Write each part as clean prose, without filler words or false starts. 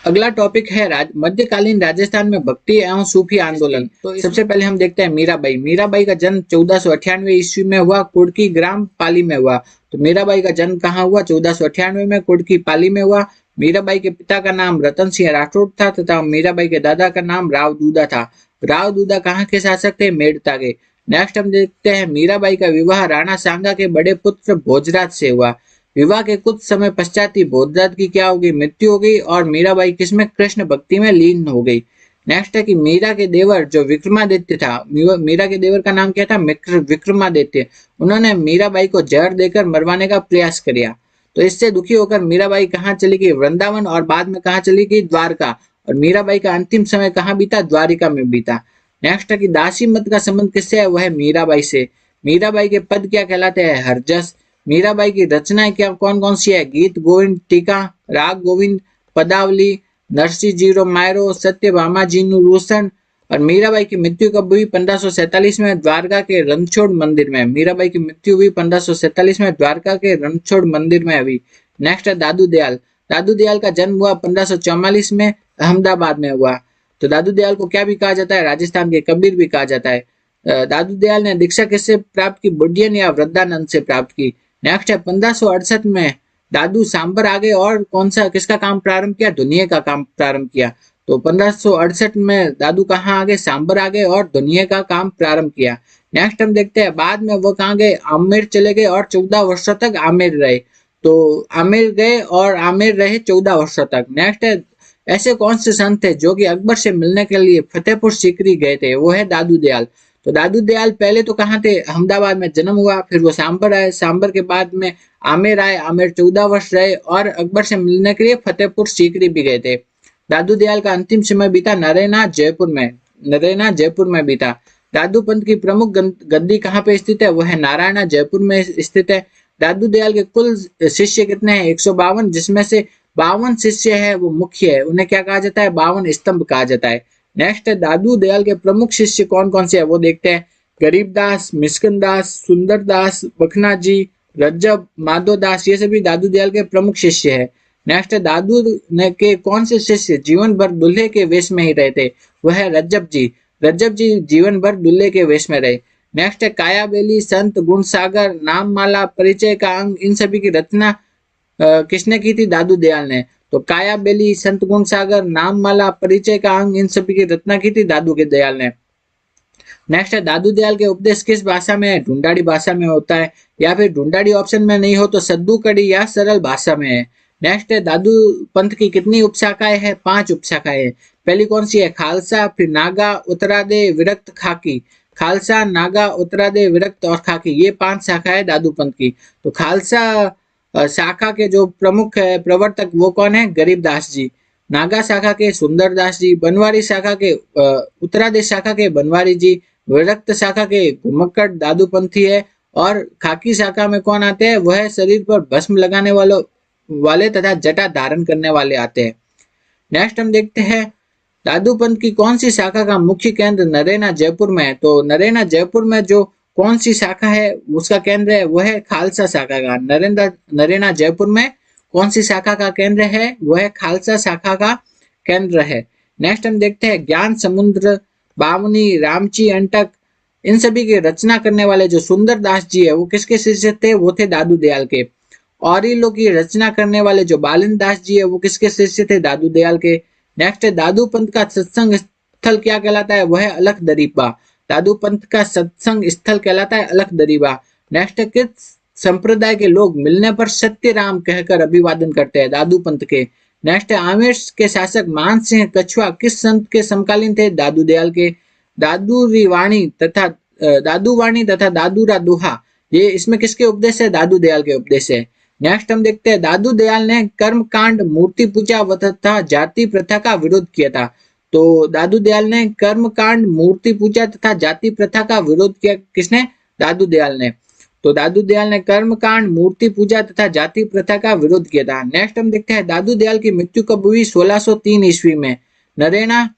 अगला टॉपिक है मध्यकालीन राजस्थान में भक्ति एवं सूफी आंदोलन। तो सबसे पहले हम देखते हैं मीराबाई। मीराबाई का जन्म 1498 ईस्वी में हुआ, कुड़की ग्राम पाली में हुआ। तो मीराबाई का जन्म कहाँ हुआ? 1498 में कुड़की पाली में हुआ। मीराबाई के पिता का नाम रतन सिंह राठौड़ था तथा मीराबाई के दादा का नाम राव दूदा था। राव दूदा कहाँ के शासक थे? मेड़ता के। नेक्स्ट हम देखते हैं मीराबाई का विवाह राणा सांगा के बड़े पुत्र भोजराज से हुआ। विवाह के कुछ समय पश्चात ही भोजराज की क्या हो गई? मृत्यु हो गई और मीराबाई किसमें? कृष्ण भक्ति में लीन हो गई। नेक्स्ट है कि मीरा के देवर जो विक्रमादित्य था, मीरा के देवर का नाम क्या था? विक्रमादित्य। उन्होंने मीराबाई को जहर देकर मरवाने का प्रयास किया। तो इससे दुखी होकर मीराबाई कहाँ चली गई? वृंदावन, और बाद में कहाँ चली गई? द्वारका। और मीराबाई का अंतिम समय कहाँ बीता? द्वारिका में बीता। नेक्स्ट है कि दासी मत का संबंध किससे है? वह है मीराबाई से। मीराबाई के पद क्या कहलाते हैं? हरजस। मीराबाई की रचनाएं क्या कौन कौन सी है? गीत गोविंद, टीका, राग गोविंद, पदावली, नरसिंह जीरो मायरो, सत्यभामा जीनु रोशन। और मीराबाई की मृत्यु कब हुई? 1547 में द्वारका के रणछोड़ मंदिर में। मीराबाई की मृत्यु हुई 1547 में द्वारका के रणछोड़ मंदिर में हुई। नेक्स्ट है दादू दयाल। दादू दयाल का जन्म हुआ 1544 में अहमदाबाद में हुआ। तो दादू दयाल को क्या भी कहा जाता है? राजस्थान के कबीर भी कहा जाता है। दादू दयाल ने दीक्षा किससे प्राप्त की? बुडियन या वृद्धानंद से प्राप्त की। नेक्स्ट है 1568 में दादू सांबर आ गए और कौन सा किसका काम प्रारंभ किया? दुनिया का काम प्रारंभ किया। तो 1568 में दादू कहाँ आ गए? सांबर आ गए और दुनिया का काम प्रारंभ किया। नेक्स्ट हम देखते हैं बाद में वो कहाँ गए? आमेर चले गए और 14 वर्षों तक आमेर रहे। तो आमेर गए और आमेर रहे 14 वर्षों तक। नेक्स्ट है ऐसे कौन से संत थे जो कि अकबर से मिलने के लिए फतेहपुर सीकरी गए थे? वो है दादू दयाल। तो दादू दयाल पहले तो कहाँ थे? अहमदाबाद में जन्म हुआ, फिर वो सांबर आए, सांबर के बाद में आमेर आए, आमेर 14 वर्ष रहे और अकबर से मिलने के लिए फतेहपुर सीकरी भी गए थे। दादू दयाल का अंतिम समय बीता नरेना जयपुर में। नरेना जयपुर में बीता। दादू पंथ की प्रमुख गद्दी कहाँ पे स्थित है? वह है नारायणा जयपुर में स्थित है। दादू दयाल के कुल शिष्य कितने हैं? 152, जिसमें से 52 शिष्य है वो मुख्य है, उन्हें क्या कहा जाता है? 52 स्तंभ कहा जाता है। नेक्स्ट है दादू दयाल के प्रमुख शिष्य कौन कौन से है वो देखते हैं। गरीबदास, मिस्किनदास, सुंदरदास, बखना जी, रज्जब, माधोदास, ये सभी दादू दयाल के प्रमुख शिष्य है। नेक्स्ट है दादू ने के कौन से शिष्य जीवन भर दूल्हे के वेश में ही रहे थे? वह है रज्जब जी। रज्जब जी जीवन भर दूल्हे के वेश में रहे। नेक्स्ट है कायाबेली, संत, गुणसागर, नाममाला, परिचय का अंग, इन सभी की रचना किसने की थी? दादू दयाल ने। तो कायाबेली, संत गुण सागर, नाममाला, परिचय का अंग, इन सभी की रचना की थी दादू के दयाल ने। नेक्स्ट है दादू दयाल के उपदेश किस भाषा में है? ढूंढाड़ी भाषा में होता है, या फिर ढूंढाड़ी ऑप्शन में नहीं हो तो सद्दू कड़ी या सरल भाषा में है। नेक्स्ट है दादू पंथ की कितनी उपशाखाएं है? 5 उपशाखाएं है। पहली कौन सी है? खालसा, फिर नागा, उत्तरादे, विरक्त, खाकी। खालसा, नागा, उत्तरादे, विरक्त और खाकी, ये 5 शाखाएं है दादू पंथ की। तो खालसा शाखा के जो प्रमुख प्रवर्तक वो कौन है? गरीबदास जी। नागा शाखा के सुंदरदास जी, बनवारी शाखा के उत्तरादेश शाखा के बनवारी जी, विरक्त शाखा के घुमक्कड़ दादू पंथी है, और खाकी शाखा में कौन आते हैं? वह शरीर पर भस्म लगाने वाले तथा जटा धारण करने वाले आते हैं। नेक्स्ट हम देखते हैं दादू पंथ की कौन सी शाखा का मुख्य केंद्र नरेना जयपुर में है? तो नरेना जयपुर में जो कौन सी शाखा है उसका केंद्र है? वह है खालसा शाखा का। नरेना जयपुर में कौन सी शाखा का केंद्र है? वह खालसा शाखा का केंद्र है। नेक्स्ट हम देखते हैं ज्ञान समुद्र, बावनी, रामची अंटक, इन सभी की रचना करने वाले जो सुंदरदास जी है वो किसके शिष्य थे? वो थे दादू दयाल के। और इन लोग की रचना करने वाले जो बालन दास जी है वो किसके शिष्य थे? दादू दयाल के। नेक्स्ट है दादू पंथ का सत्संग स्थल क्या कहलाता है? वह है अलख दरीबा। दादू पंथ का सत्संग स्थल कहलाता है अलख दरीबा। नेक्स्ट है किस संप्रदाय के लोग मिलने पर सत्य राम कहकर अभिवादन करते हैं? दादू पंथ के। नेक्स्ट है आमेर के शासक मान सिंह कछुआ किस संत के समकालीन थे? दादू दयाल के। दादू वाणी तथा दादू रा दोहा, ये इसमें किसके उपदेश है? दादू दयाल के उपदेश है। नेक्स्ट हम देखते हैं दादू दयाल ने कर्म कांड, मूर्ति पूजा तथा जाति प्रथा का विरोध किया था। तो दादू दयाल ने कर्म कांड, मूर्ति पूजा तथा जाति प्रथा का विरोध किया। किसने? दादू दयाल ने। तो दादू दयाल ने कर्म कांड, मूर्ति पूजा तथा जाति प्रथा का विरोध किया था। नेक्स्ट हम देखते हैं दादू दयाल की मृत्यु कब हुई? 1603 ईस्वी में नरेना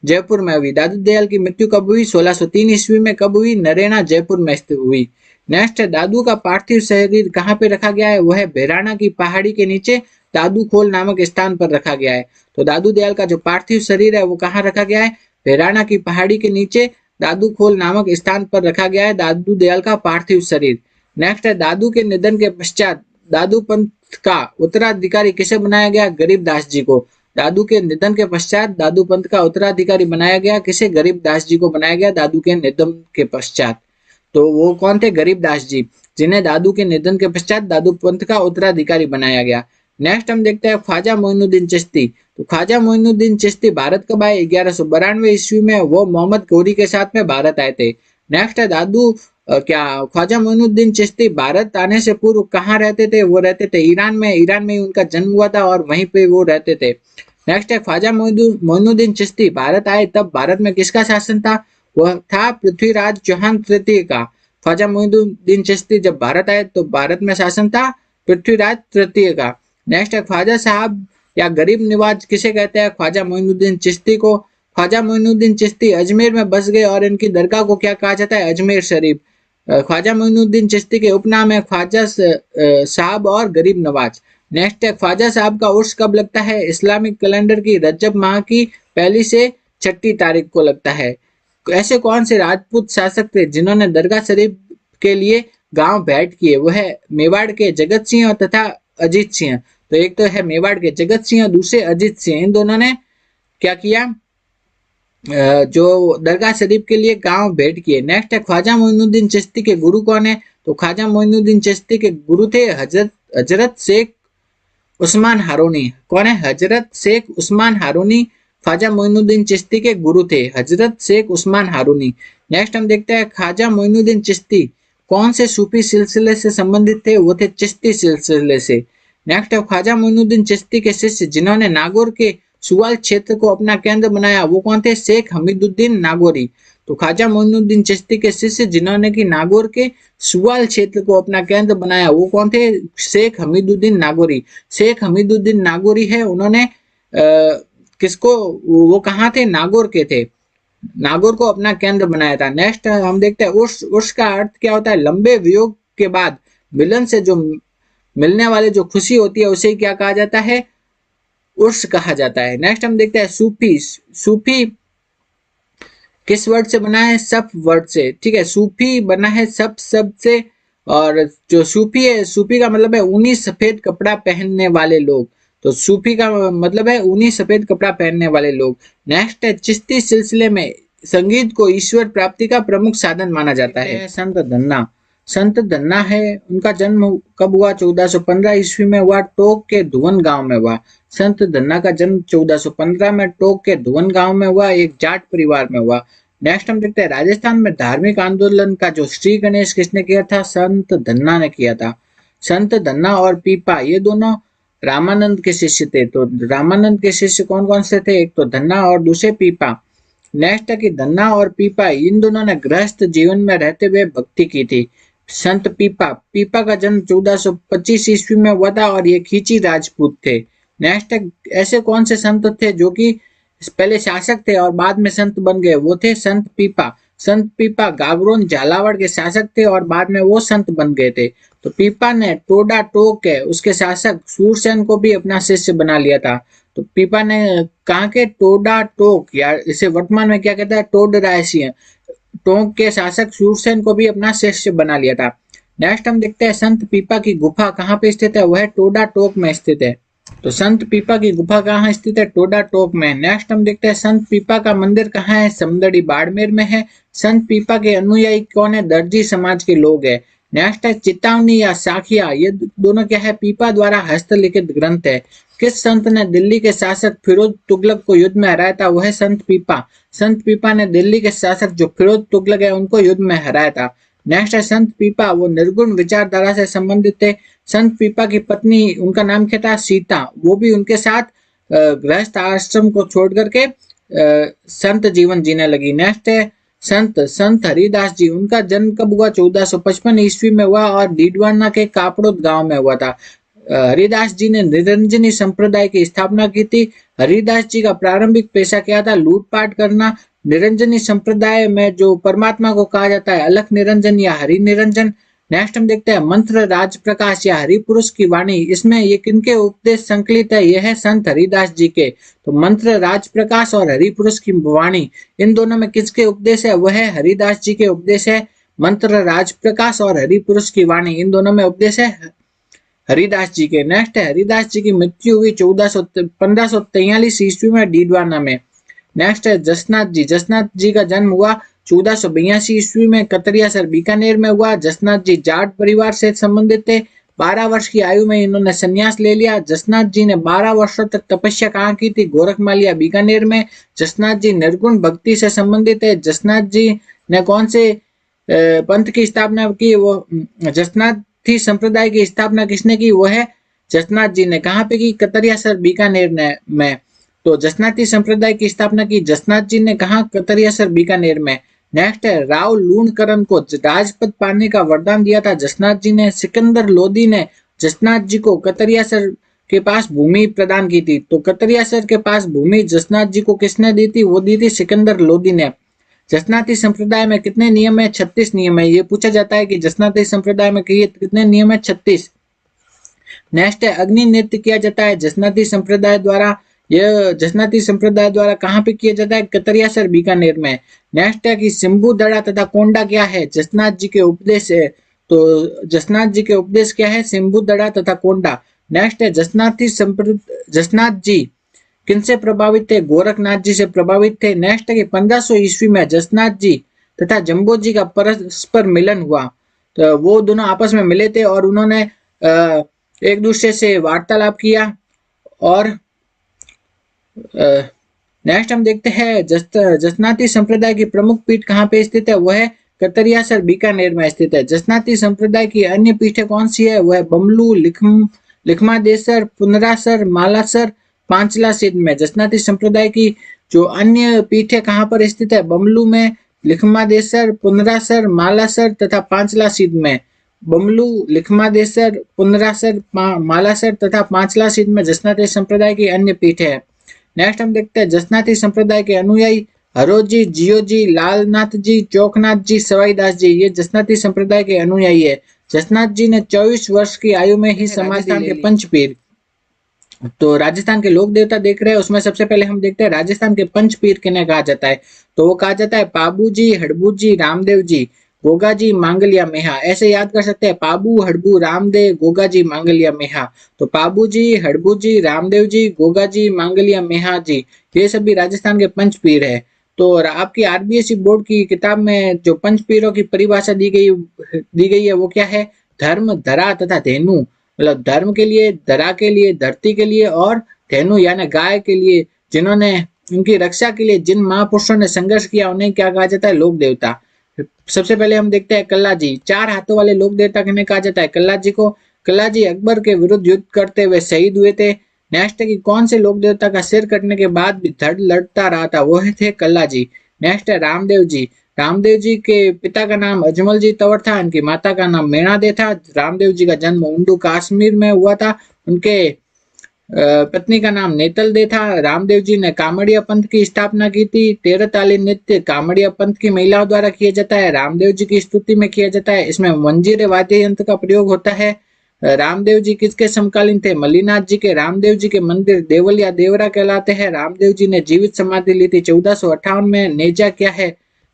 जयपुर में हुई। दादू दयाल की मृत्यु कब हुई? 1603 ईस्वी में। कब हुई? नरेना जयपुर में हुई। नेक्स्ट है दादू का पार्थिव शरीर कहाँ पे रखा गया है? वह है बेराना की पहाड़ी के नीचे दादू खोल नामक स्थान पर रखा गया है। तो दादू दयाल का जो पार्थिव शरीर है वो कहाँ रखा गया है? भैराना की पहाड़ी के नीचे दादू खोल नामक स्थान पर रखा गया है दादू दयाल का पार्थिव शरीर। नेक्स्ट है, दादू के निधन के पश्चात दादू पंथ का उत्तराधिकारी किसे बनाया गया? गरीबदास जी को। दादू के निधन के पश्चात दादू पंथ का उत्तराधिकारी बनाया गया किसे? गरीबदास जी को बनाया गया दादू के निधन के पश्चात। तो वो कौन थे? गरीबदास जी, जिन्हें दादू के निधन के पश्चात दादू पंथ का उत्तराधिकारी बनाया गया। नेक्स्ट हम देखते हैं ख्वाजा मोइनुद्दीन चिश्ती। तो ख्वाजा मोइनुद्दीन चिश्ती भारत कब आए? 1192 ईस्वी में वो मोहम्मद गौरी के साथ में भारत आए थे। नेक्स्ट है ख्वाजा मोइनुद्दीन चिश्ती भारत आने से पूर्व कहाँ रहते थे? वो रहते थे ईरान में। ईरान में उनका जन्म हुआ था और वहीं पे वो रहते थे। नेक्स्ट है ख्वाजा मोइनुद्दीन चिश्ती भारत आए तब भारत में किसका शासन था? वह था पृथ्वीराज चौहान तृतीय का। ख्वाजा मोइनुद्दीन चिश्ती जब भारत आए तो भारत में शासन था पृथ्वीराज तृतीय का। नेक्स्ट है ख्वाजा साहब या गरीब नवाज किसे कहते हैं? ख्वाजा मोइनुद्दीन चिश्ती को। ख्वाजा मोइनुद्दीन चिश्ती अजमेर में बस गए और इनकी दरगाह को क्या कहा जाता है? अजमेर शरीफ। ख्वाजा मोइनुद्दीन चिश्ती के उपनाम है ख्वाजा साहब और गरीब नवाज। नेक्स्ट है ख्वाजा साहब का उर्स कब लगता है? इस्लामिक कैलेंडर की रजब माह की 1 से 6 तारीख को लगता है। ऐसे कौन से राजपूत शासक थे जिन्होंने दरगाह शरीफ के लिए गांव भेंट किए? वो है मेवाड़ के जगत सिंह तथा अजीत सिंह। तो एक तो है मेवाड़ के जगत सिंह, दूसरे अजीत सिंह। इन दोनों ने क्या किया? जो दरगाह शरीफ के लिए गांव भेंट किए। नेक्स्ट है ख्वाजा मोइनुद्दीन चिश्ती के गुरु कौन है? तो ख्वाजा मोइनुद्दीन चिश्ती के गुरु थे हजरत शेख उस्मान हारूनी। कौन है? हजरत शेख उस्मान हारूनी ख्वाजा मोइनुद्दीन चिश्ती के गुरु थे, हजरत शेख उस्मान हारूनी। नेक्स्ट हम देखते हैं ख्वाजा मोइनुद्दीन चिश्ती कौन से सूफी सिलसिले से संबंधित थे? वो थे चिश्ती सिलसिले से। नेक्स्ट है ख्वाजा मोइनुद्दीन चिश्ती के शिष्य जिन्होंने नागौर के सुवाल क्षेत्र को अपना केंद्र बनाया वो कौन थे? शेख हमीदुद्दीन नागौरी। तो ख्वाजा मोइनुद्दीन चिश्ती के शिष्य जिन्होंने की नागौर के सुवाल क्षेत्र को अपना केंद्र बनाया वो कौन थे? शेख हमीदुद्दीन नागौरी। शेख हमीदुद्दीन नागौरी है, उन्होंने किसको, वो कहाँ थे? नागौर के थे, नागौर को अपना केंद्र बनाया था। नेक्स्ट हम देखते हैं उर्स का अर्थ क्या होता है? लंबे वियोग के बाद मिलन से जो मिलने वाले जो खुशी होती है उसे क्या कहा जाता है? उर्स कहा जाता है। नेक्स्ट हम देखते हैं सूफी। सूफी किस वर्ड से बना है? सफ वर्ड से। ठीक है, सूफी बना है सफ शब्द से। और जो सूफी है, सूफी का मतलब है ऊनी सफेद कपड़ा पहनने वाले लोग। तो सूफी का मतलब है ऊनी सफेद कपड़ा पहनने वाले लोग। नेक्स्ट है चिश्ती सिलसिले में संगीत को ईश्वर प्राप्ति का प्रमुख साधन माना जाता है। संत धन्ना। संत धन्ना है, उनका जन्म कब हुआ? 1415 ईस्वी में हुआ, टोक के धुवन गांव में हुआ। संत धन्ना का जन्म 1415 में टोक के धुवन गांव में हुआ, एक जाट परिवार में हुआ। नेक्स्ट हम देखते हैं राजस्थान में धार्मिक आंदोलन का जो श्री गणेश किसने किया था? संत धन्ना ने किया था। संत धन्ना और पीपा ये दोनों रामानंद के शिष्य थे। तो रामानंद के शिष्य कौन कौन से थे? एक तो धन्ना और दूसरे पीपा। नेक्स्ट है कि धन्ना और पीपा इन दोनों ने गृहस्थ जीवन में रहते हुए भक्ति की थी। संत पीपा का जन्म 1425 ईस्वी में हुआ था और ये खींची राजपूत थे। नेक्स्ट है ऐसे कौन से संत थे जो कि पहले शासक थे और बाद में संत बन गए? वो थे संत पीपा। संत पीपा गागरोन झालावाड़ के शासक थे और बाद में वो संत बन गए थे। तो पीपा ने टोडा टोक है उसके शासक सूरसेन को भी अपना शिष्य बना लिया था। तो पीपा ने कहा के टोडा टोक या इसे वर्तमान में क्या कहता है? टोड रायसिंह टोंक के शासक सूरसेन को भी अपना शिष्य बना लिया था। नेक्स्ट हम देखते हैं संत पीपा की गुफा कहाँ पे स्थित है? वह टोडा टोक में स्थित है। तो संत पीपा की गुफा कहाँ स्थित है? टोडा टोक में। नेक्स्ट हम देखते हैं संत पीपा का मंदिर कहाँ है? समदड़ी बाड़मेर में है। संत पीपा के अनुयायी कौन है? दर्जी समाज के लोग है। नेक्स्ट है चितावनी या साखिया, ये दोनों क्या है? पीपा द्वारा हस्तलिखित ग्रंथ है। किस संत ने दिल्ली के शासक फिरोज तुगलक को युद्ध में हराया था? वह है संत पीपा। संत पीपा ने दिल्ली के शासक जो फिरोज तुगलक है उनको युद्ध में हराया था। नेक्स्ट है संत पीपा, वो निर्गुण विचारधारा से संबंधित थे। संत पीपा की पत्नी, उनका नाम क्या था? सीता। वो भी उनके साथ गृहस्थ आश्रम को छोड़ करके संत जीवन जीने लगी। नेक्स्ट है संत हरिदास जी, उनका जन्म कब हुआ? 1455 ईस्वी में हुआ और डीडवाना के कापड़ोद गांव में हुआ था। हरिदास जी ने निरंजनी संप्रदाय की स्थापना की थी। हरिदास जी का प्रारंभिक पेशा क्या था? लूटपाट करना। निरंजनी संप्रदाय में जो परमात्मा को कहा जाता है अलख निरंजन या हरि निरंजन, नेक्स्ट हम देखते हैं मंत्र राज प्रकाश या हरिपुरुष की वाणी, इसमें ये किनके उपदेश संकलित है? यह है संत हरिदास जी के। तो मंत्र राज प्रकाश और हरिपुरुष की वाणी, इन दोनों में किसके उपदेश है? वह है हरिदास जी के उपदेश है। मंत्र राज प्रकाश और हरिपुरुष की वाणी, इन दोनों में उपदेश है हरिदास जी के। नेक्स्ट है हरिदास जी की मृत्यु हुई 1543 ईस्वी में डीडवाना में। नेक्स्ट है जसनाथ जी। जसनाथ जी का जन्म हुआ 1482 ईस्वी में कतरियासर बीकानेर में हुआ। जसनाथ जी जाट परिवार से संबंधित थे। 12 वर्ष की आयु में इन्होंने संन्यास ले लिया। जसनाथ जी ने 12 वर्षों तक तपस्या कहाँ की थी? गोरखमालिया बीकानेर में। जसनाथ जी निर्गुण भक्ति से संबंधित है। जसनाथ जी ने कौन से पंथ की स्थापना की? वो जसनाथी संप्रदाय की स्थापना किसने की? वो है जसनाथ जी ने। कहाँ पे की? कतरियासर बीकानेर में। तो जसनाती संप्रदाय की स्थापना की जसनाथ जी ने। कहा? कतरियासर बीकानेर में। नेक्स्ट है राव लूणकरण को राजपद पाने का वरदान दिया था जसनाथ जी ने। सिकंदर लोदी ने जसनाथ जी को कतरियासर के पास भूमि प्रदान की थी। तो कतरियासर के पास भूमि जसनाथ जी को किसने दी थी? वो दी थी सिकंदर लोदी ने। जसनाती संप्रदाय में कितने नियम है? 36 नियम है। ये पूछा जाता है कि जसनाती संप्रदाय में कितने नियम है? 36। नेक्स्ट है अग्नि नृत्य किया जाता है जसनाती संप्रदाय द्वारा। यह जसनाती संप्रदाय द्वारा कहाँ पे किया जाता है? कतरियासर बीकानेर में। नेक्स्ट है कि सिंबू दड़ा तथा कोंडा क्या है? जसनाथ जी के उपदेश है। तो जसनाथ जी के उपदेश क्या है? सिंबू दड़ा तथा कोंडा। नेक्स्ट है जसनाथ जी किनसे प्रभावित थे? गोरखनाथ जी से प्रभावित थे। नेक्स्ट है कि 1500 ईस्वी में जसनाथ जी तथा जम्बो जी का परस्पर मिलन हुआ। तो वो दोनों आपस में मिले थे और उन्होंने एक दूसरे से वार्तालाप किया। और नेक्स्ट हम देखते हैं जसनाती संप्रदाय की प्रमुख पीठ कहाँ पे स्थित है? वह है कतरियासर बीकानेर में स्थित है। जसनाती संप्रदाय की अन्य पीठें कौन सी है? वह बमलू, लिखमादेसर, पुनरासर, मालासर, पांचला सिद्ध में। जसनाती संप्रदाय की जो अन्य पीठें कहाँ पर स्थित है? बमलू में, लिखमादेसर, पुनरासर, मालासर तथा पांचला सिद्ध में। बमलू, लिखमादेसर, पुनरासर, मालासर तथा पांचला सिद्ध में जसनाती संप्रदाय की अन्य पीठें है। नेक्स्ट हम देखते हैं जसनाती संप्रदाय के अनुयायी हरोजी, जियोजी, लालनाथ जी, चौकनाथ जी, सवाईदास जी, ये जसनाती संप्रदाय के अनुयायी है। जसनाथ जी ने 24 वर्ष की आयु में ही समाधि के पंचपीर। तो राजस्थान के लोक देवता देख रहे हैं, उसमें सबसे पहले हम देखते हैं राजस्थान के पंचपीर किन्हें कहा जाता है। तो वो कहा जाता है पाबू जी, हड़बू जी, रामदेव जी, गोगा जी, मांगलिया मेहा। ऐसे याद कर सकते हैं, पाबू, हड़बू, रामदेव, गोगा जी, मांगलिया मेहा। तो पाबू जी, हड़बू जी, रामदेव जी, गोगा जी, मांगलिया मेहा जी, ये सभी राजस्थान के पंचपीर है। तो आपकी आरबीएसई बोर्ड की किताब में जो पंचपीरों की परिभाषा दी गई है वो क्या है? धर्म, धरा तथा धेनु। मतलब धर्म के लिए, धरा के लिए, धरती के लिए, और धेनु यानी गाय के लिए, जिन्होंने उनकी रक्षा के लिए जिन महापुरुषों ने संघर्ष किया उन्हें क्या कहा जाता है? लोक देवता। सबसे पहले हम देखते हैं कल्ला जी। 4 हाथों वाले लोक देवता किन्हें कहा जाता है? कल्ला जी को। कल्ला जी अकबर के विरुद्ध युद्ध करते हुए शहीद हुए थे। नेक्स्ट है कि कौन से लोक देवता का सिर कटने के बाद भी धड़ लड़ता रहा था? वो थे कल्ला जी। नेक्स्ट है रामदेव जी। रामदेव जी के पिता का नाम अजमल जी तंवर था, इनकी माता का नाम मेणादे था। रामदेव जी का जन्म उंडू कश्मीर में हुआ था। उनके पत्नी का नाम नेतल दे था। रामदेव जी ने कामड़िया पंथ की स्थापना की थी। 13 ताली नृत्य कामड़िया पंथ की महिलाओं द्वारा किया जाता है। रामदेव जी की स्तुति में किया जाता है। इसमें मंजीरे वाद्य यंत्र का प्रयोग होता है। रामदेव जी किसके समकालीन थे? मल्लीनाथ जी के। रामदेव जी के मंदिर देवल या देवरा कहलाते हैं। रामदेव जी ने जीवित समाधि ली थी 1458 में। नेजा क्या है?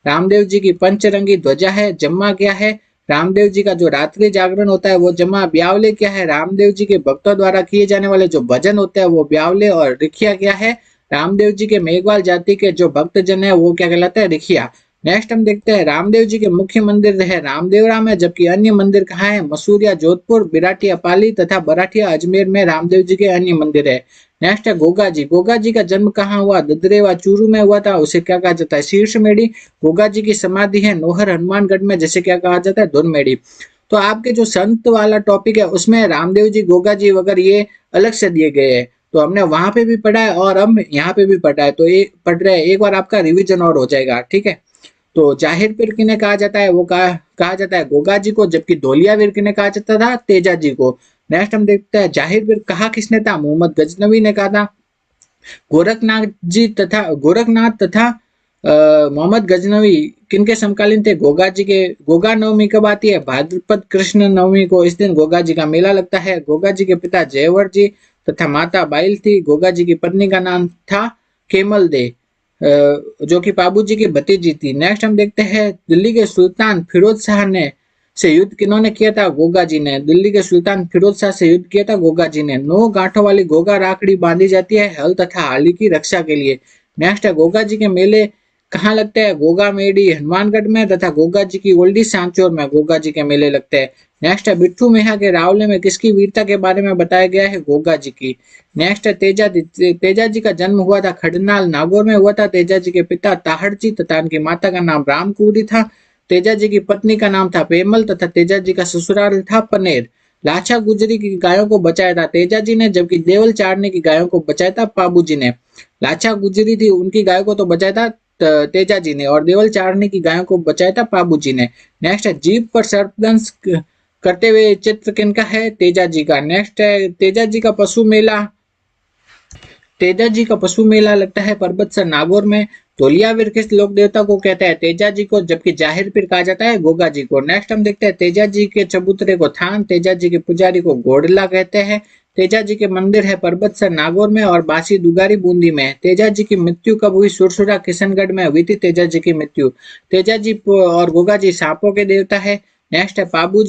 रामदेव जी की पंचरंगी ध्वजा है। जम्मा क्या है? रामदेव जी का जो रात्रि जागरण होता है वो जमा। ब्यावले क्या है? रामदेव जी के भक्तों द्वारा किए जाने वाले जो भजन होते हैं वो ब्यावले। और रिखिया क्या है? रामदेव जी के मेघवाल जाति के जो भक्तजन है वो क्या कहलाता है? रिखिया। नेक्स्ट हम देखते हैं रामदेव जी के मुख्य मंदिर है रामदेवरा में, जबकि अन्य मंदिर कहाँ है? मसूरिया जोधपुर, बिराटिया पाली तथा बराठिया अजमेर में रामदेव जी के अन्य मंदिर है। नेक्स्ट है गोगा जी। गोगा जी का जन्म कहाँ हुआ? ददरेवा चूरू में हुआ था। उसे क्या कहा जाता है? शीर्षमेढ़ी। गोगा जी की समाधि है नोहर हनुमानगढ़ में, जिसे क्या कहा जाता है? धुनमेढ़ी। तो आपके जो संत वाला टॉपिक है उसमें रामदेव जी, गोगा जी वगैरह ये अलग से दिए गए हैं। तो हमने वहां पे भी पढ़ा है और हम यहाँ पे भी पढ़ा है, तो ये पढ़ रहे हैं, एक बार आपका रिविजन और हो जाएगा। ठीक है। तो जाहिर पीर किन्हें कहा जाता है? वो कहा जाता है गोगा जी को, जबकि धोलिया वीर किन्हें कहा जाता था? तेजा जी को। नेक्स्ट हम देखते हैं जाहिर पीर कहा किसने था? मोहम्मद गजनवी ने कहा था। गोरखनाथ तथा मोहम्मद गजनवी किनके समकालीन थे? गोगा जी के। गोगा नवमी कब आती है? भाद्रपद कृष्ण नवमी को। इस दिन गोगा जी का मेला लगता है। गोगा जी के पिता जयवर जी तथा माता बाइल थी। गोगा जी की पत्नी का नाम था केमल दे, जो कि पाबू जी की भतीजी थी। नेक्स्ट हम देखते हैं दिल्ली के सुल्तान फिरोज शाह ने से युद्ध किन्होंने किया था? गोगा जी ने। दिल्ली के सुल्तान फिरोज शाह से युद्ध किया था गोगा जी ने। 9 गांठों वाली गोगा राखड़ी बांधी जाती है हल तथा हाली की रक्षा के लिए। नेक्स्ट है गोगा जी के मेले कहाँ लगते हैं? गोगा मेडी हनुमानगढ़ में तथा गोगा जी की ओल्डी सांचौर में गोगा जी के मेले लगते हैं। नेक्स्ट है बिट्ठू मेहा के रावले में किसकी वीरता के बारे में बताया गया है? गोगा जी की। नेक्स्ट है तेजा जी का जन्म हुआ था खडनाल नागौर में हुआ था। तेजा जी के पिता ताहड़ जी तथा उनकी माता का नाम रामकुरी था। तेजा जी की पत्नी का नाम था पेमल तथा तेजा जी का ससुराल था पनेर। लाछा गुजरी की गायों को बचाया था तेजा जी ने, जबकि देवल चारने की गायों को बचाया था पाबू जी ने। लाछा गुजरी थी उनकी गायों को तो बचाया था तेजा जी ने, और देवल चारने की गायों को बचाया था पाबू जी ने। नेक्स्ट है जीप पर सर्पदंश करते हुए चित्र किनका है? तेजा जी का। नेक्स्ट है तेजा जी का पशु मेला लगता है परबतसर नागौर में। धोलियावीर किस लोक देवता को कहते हैं? तेजा जी को, जबकि जाहिर पीर कहा जाता है गोगा जी को। नेक्स्ट हम देखते हैं तेजा जी के चबूतरे को थान, तेजा जी के पुजारी को घोड़ला कहते हैं। तेजा जी के मंदिर है परबतसर नागौर में और बासी दुगारी बूंदी में। तेजा जी की मृत्यु कब हुई? सुरसुरा किशनगढ़ में हुई थी तेजा जी की मृत्यु। तेजा जी और गोगा जी सांपों के देवता है। नेक्स्ट है पाबू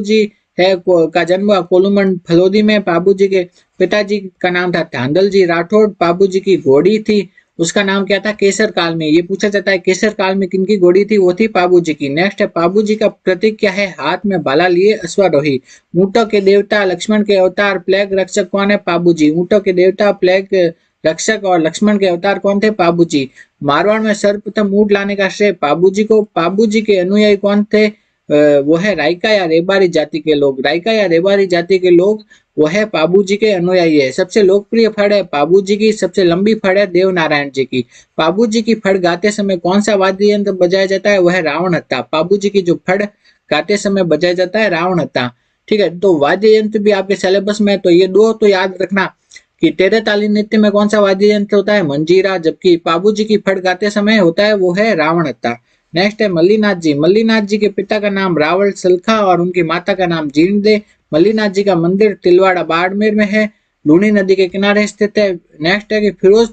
जी है का जन्म हुआ कोलूमंड फलोदी में। पाबू जी के पिताजी का नाम था धांधल जी राठौड़। पाबू जी की घोड़ी थी, उसका नाम क्या था? केसर काल में। ये पूछा जाता है केसर काल में किनकी घोड़ी थी? वो थी पाबू जी की। नेक्स्ट है पाबू जी का प्रतीक क्या है? हाथ में भाला लिए अश्वारोही। ऊंटों के देवता लक्ष्मण के अवतार प्लेग रक्षक कौन है? पाबू जी। ऊंटों के देवता प्लेग रक्षक और लक्ष्मण के अवतार कौन थे? पाबू जी। मारवाड़ में सर्वप्रथम ऊंट लाने का श्रेय पाबू जी को। पाबू जी के अनुयायी कौन थे? वो है रायका या रेबारी जाति के लोग। रायका या रेबारी जाति के लोग वो है पाबू जी के अनुयायी है। सबसे लोकप्रिय फड़ है पाबू जी की। सबसे लंबी फड़ है देव नारायण जी की। पाबू जी की फड़ गाते समय कौन सा वाद्य यंत्र बजाया जाता है? वह है रावण हत्था। पाबू जी की जो फड़ गाते समय बजाया जाता है रावण हत्था। ठीक है, तो वाद्य यंत्र भी आपके सिलेबस में, तो ये दो तो याद रखना कि तेरह ताली नृत्य में कौन सा वाद्य यंत्र होता है? मंजीरा, जबकि पाबू जी की फड़ गाते समय होता है वो है रावण हत्था। नेक्स्ट है मल्लीनाथ जी। मल्लीनाथ जी के पिता का नाम रावल सलखा और उनकी माता का नाम जीर्णदे। मल्लीनाथ जी का मंदिर तिलवाड़ा बाड़मेर में है, लूनी नदी के किनारे स्थित है। नेक्स्ट है कि फिरोज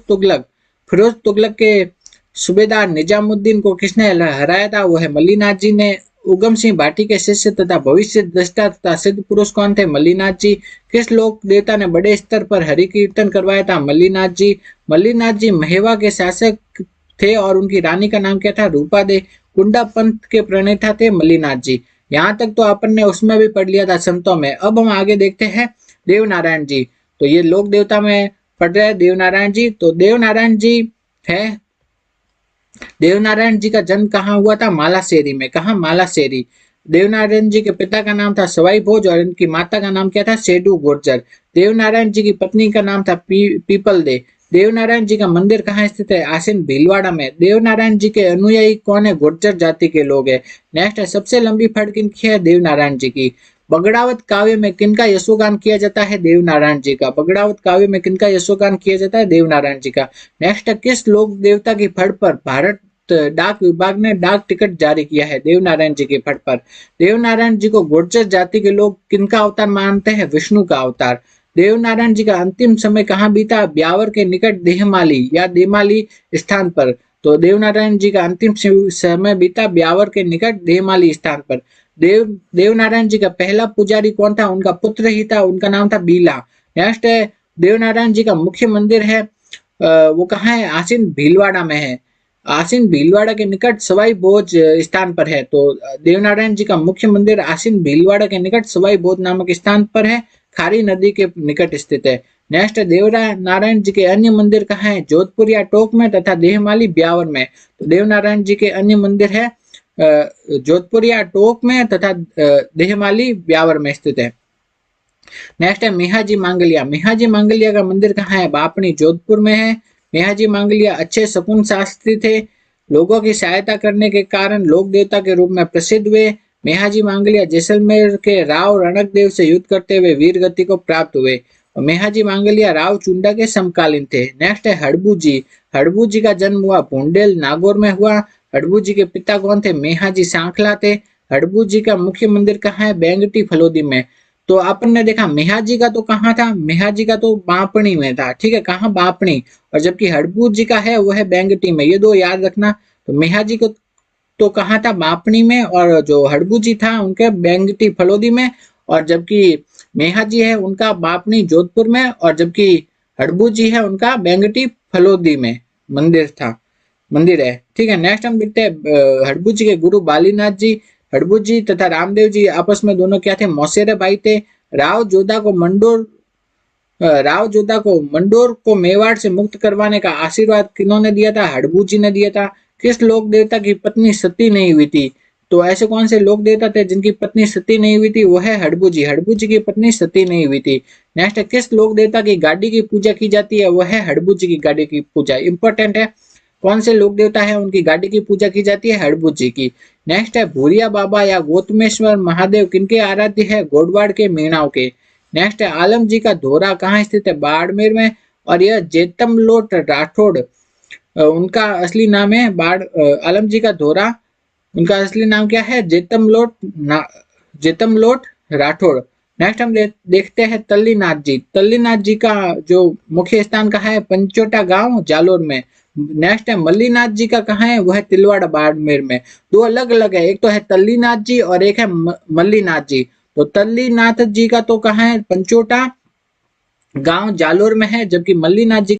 तुगलक के सूबेदार निजामुद्दीन को किसने हराया था? वो है मल्लीनाथ जी ने। उगम सिंह भाटी के शिष्य तथा भविष्य दृष्टा तथा सिद्ध पुरुष कौन थे? मल्लीनाथ जी। किस लोक देवता ने बड़े स्तर पर हरि कीर्तन करवाया था? मल्लीनाथ जी। मल्लीनाथ जी महेवा के शासक थे और उनकी रानी का नाम क्या था? रूपा दे। कुंडा पंथ के प्रणेता थे मल्लीनाथ जी। यहाँ तक तो अपन ने उसमें भी पढ़ लिया था संतों में। अब हम आगे देखते हैं देवनारायण जी। तो ये लोक देवता में पढ़ रहे हैं देवनारायण जी। तो देवनारायण जी है, देवनारायण जी का जन्म कहाँ हुआ था? मालासेरी में। कहाँ? मालासेरी। देवनारायण जी के पिता का नाम था सवाई भोज और इनकी माता का नाम क्या था? सेडू गुर्जर। देवनारायण जी की पत्नी का नाम था पीपल दे। देवनारायण जी का मंदिर कहाँ स्थित है? आसीन भीलवाड़ा में। देवनारायण जी के अनुयायी कौन है? गुर्जर जाति के लोग है। नेक्स्ट है सबसे लंबी फड़ किनकी है? देवनारायण जी की। बगड़ावत काव्य में किनका यशोगान किया जाता है? देवनारायण जी का। बगड़ावत काव्य में किनका यशोगान किया जाता है? देवनारायण जी का। नेक्स्ट, किस लोक देवता की फड़ पर भारत डाक विभाग ने डाक टिकट जारी किया है? देवनारायण जी की फड़ पर। देवनारायण जी को गुर्जर जाति के लोग किनका अवतार मानते हैं? विष्णु का अवतार। देवनारायण जी का अंतिम समय कहाँ बीता? ब्यावर के निकट देहमाली या देमाली स्थान पर। तो देवनारायण जी का अंतिम समय बीता ब्यावर के निकट देहमाली स्थान पर। देवनारायण जी का पहला पुजारी कौन था? उनका पुत्र ही था, उनका नाम था बीला। नेक्स्ट है देवनारायण जी का मुख्य मंदिर है, वो कहाँ है? आसीन भीलवाड़ा में है। आसीन भीलवाड़ा के निकट सवाई भोज स्थान पर है। तो देवनारायण जी का मुख्य मंदिर आसीन भीलवाड़ा के निकट सवाई भोज नामक स्थान पर है, खारी नदी के निकट स्थित है। नेक्स्ट, देवनारायण जी के अन्य मंदिर कहाँ है? जोधपुर या टोक में तथा देहमाली ब्यावर में। तो देवनारायण जी के अन्य मंदिर है जोधपुर या टोक में तथा देहमाली ब्यावर में स्थित है। नेक्स्ट है मेहाजी मांगलिया। मेहाजी मांगलिया का मंदिर कहाँ है? बापनी जोधपुर में है। मेहाजी मांगलिया अच्छे शकुन शास्त्री थे, लोगों की सहायता करने के कारण लोक देवता के रूप में प्रसिद्ध हुए। मेहाजी मांगलिया जैसलमेर के राव रणक देव से युद्ध करते हुए वीर गति को प्राप्त हुए मेहाजी मांगलिया राव चुंडा के समकालीन थे। नेक्स्ट है हड़बू जी। हड़बू जी का जन्म हुआ भूंडेल नागौर में हुआ। हड़बू जी के पिता कौन थे? मेहाजी सांखला थे। हड़बू जी का मुख्य मंदिर कहाँ है? बेंगटी फलोदी में। तो अपन ने देखा मेहाजी का तो कहाँ था? मेहाजी का तो बापणी में था, ठीक है, कहाँ? बापणी। और जबकि हड़बू जी का है वो है बेंगटी में, ये दो याद रखना। तो मेहाजी को तो कहाँ था? बापणी में, और जो हड़बू जी था उनके बेंगटी फलोदी में। और जबकि मेहा जी है उनका बापनी जोधपुर में, और जबकि हड़बू जी है उनका बेंगटी फलोदी में मंदिर है, ठीक है। नेक्स्ट हम देखते हैं हड़बू जी के गुरु बालीनाथ जी। हड़बू जी तथा रामदेव जी आपस में दोनों क्या थे? मौसेरे भाई थे। राव जोधा को मंडोर मंडोर को मेवाड़ से मुक्त करवाने का आशीर्वाद किन्होंने दिया था? हड़बू जी ने दिया था। किस लोक देवता की पत्नी सती नहीं हुई थी? तो ऐसे कौन से लोक देवता थे जिनकी पत्नी सती नहीं हुई थी? वो है हड़बू जी। हड़बू जी की पत्नी सती नहीं हुई थी। नेक्स्ट है किस लोक देवता की गाड़ी की पूजा की जाती है? वो है हड़बू जी की गाड़ी की पूजा। इंपॉर्टेंट है, कौन से लोक देवता है उनकी गाड़ी की पूजा की जाती है? हड़बू जी की। नेक्स्ट है भूरिया बाबा या गौतमेश्वर महादेव किनके आराध्य है? गोडवाड़ के मीणाओं के। नेक्स्ट है आलम जी का धोरा कहाँ स्थित है? बाड़मेर में। और यह जेतमलोट राठौड़ उनका असली नाम है। आलम जी का धोरा, उनका असली नाम क्या है? जेतमलोट राठौड़। नेक्स्ट हम देखते हैं तल्लीनाथ जी। तल्लीनाथ जी का जो मुख्य स्थान कहाँ है? पंचोटा गांव जालोर में। नेक्स्ट है मल्लीनाथ जी का कहाँ है? वह है तिलवाड़ा बाड़मेर में। दो अलग अलग है, एक तो है तल्लीनाथ जी और एक है मल्लीनाथ जी। तो तल्लीनाथ जी का तो कहाँ है? पंचोटा गांव जालोर में है, जबकि मल्लीनाथ जी